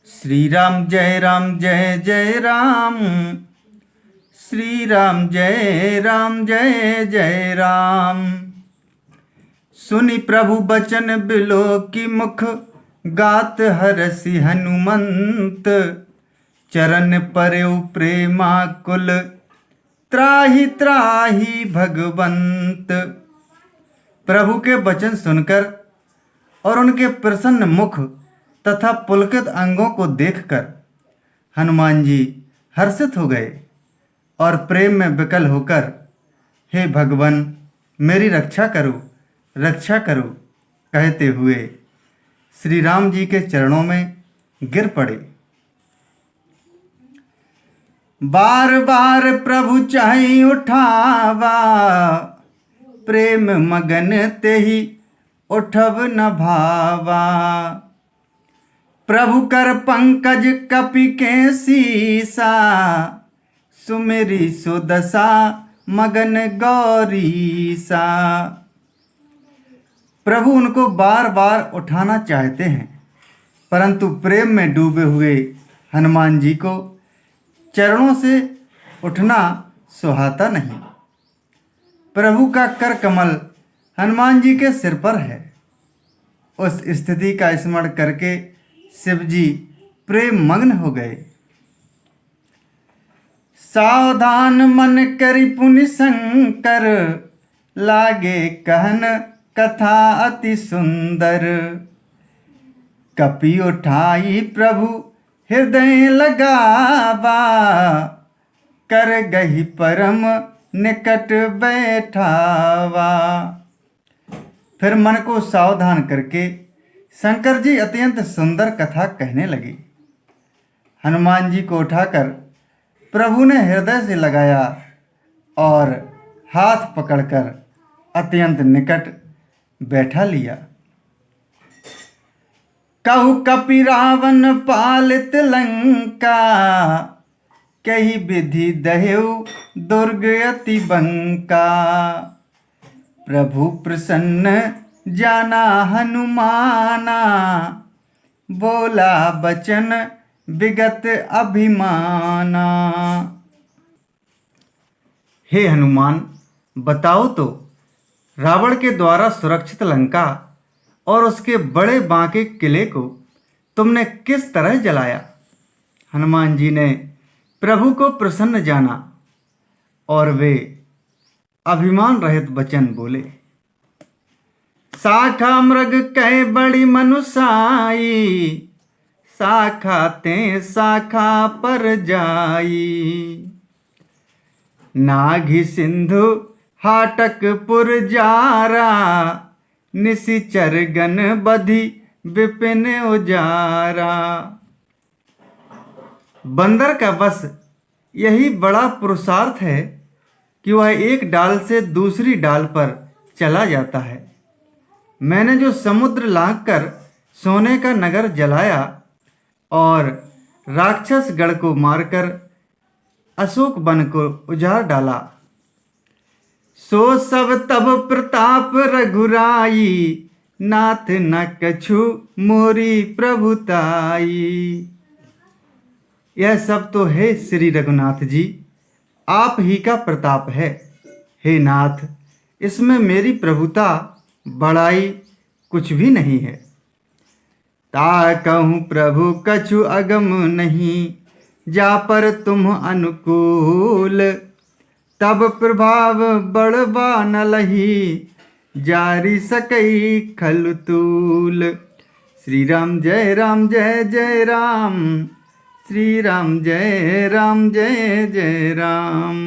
श्री राम जय जय राम। श्री राम जय जय राम। सुनि प्रभु बचन बिलो की मुख, गात हरसि हनुमंत। चरण परयु प्रेमाकुल, त्राहि त्राहि भगवंत। प्रभु के वचन सुनकर और उनके प्रसन्न मुख तथा पुलकित अंगों को देखकर हनुमान जी हर्षित हो गए और प्रेम में विकल होकर, हे भगवान मेरी रक्षा करो कहते हुए श्री राम जी के चरणों में गिर पड़े। बार बार प्रभु चाहि उठावा, प्रेम मगन तेहि उठब न भावा। प्रभु कर पंकज कपि के सीसा, सुमिरि सुदशा मगन गौरीसा। प्रभु उनको बार बार उठाना चाहते हैं, परंतु प्रेम में डूबे हुए हनुमान जी को चरणों से उठना सुहाता नहीं। प्रभु का कर कमल हनुमान जी के सिर पर है। उस स्थिति का स्मरण करके शिव जी प्रेम मग्न हो गए। सावधान मन करि पुनि शंकर, लागे कहन कथा अति सुंदर। कपि उठाई प्रभु हृदय लगावा, कर गही परम निकट बैठावा। फिर मन को सावधान करके शंकर जी अत्यंत सुंदर कथा कहने लगे। हनुमान जी को उठाकर प्रभु ने हृदय से लगाया और हाथ पकड़कर अत्यंत निकट बैठा लिया। कहु कपि रावण पालित लंका, कही विधि दहेउ दुर्ग अति बंका। प्रभु प्रसन्न जाना हनुमाना, बोला बचन विगत अभिमाना। हे हनुमान, बताओ तो रावण के द्वारा सुरक्षित लंका और उसके बड़े बांके किले को तुमने किस तरह जलाया। हनुमान जी ने प्रभु को प्रसन्न जाना और वे अभिमान रहित वचन बोले। शाखा मृग कह बड़ी मनुसाई, शाखा ते शाखा पर जाई। नाघि सिंधु हाटकपुर जारा, निशिचर गण बधि विपिन उजारा। बंदर का बस यही बड़ा पुरुषार्थ है कि वह एक डाल से दूसरी डाल पर चला जाता है। मैंने जो समुद्र लांघकर सोने का नगर जलाया और राक्षस गढ़ को मारकर अशोक वन को उजाड़ डाला, सो सब तब प्रताप रघुराई। नाथ न कछु मोरी प्रभुताई। यह सब तो है श्री रघुनाथ जी, आप ही का प्रताप है। हे नाथ, इसमें मेरी प्रभुता बड़ाई कुछ भी नहीं है। ता कहूँ प्रभु कछु अगम नहीं, जा पर तुम अनुकूल। तब प्रभाव बड़बा न लही, जारी सकई खलतूल। श्री राम जय जय राम। श्री राम जय जय राम।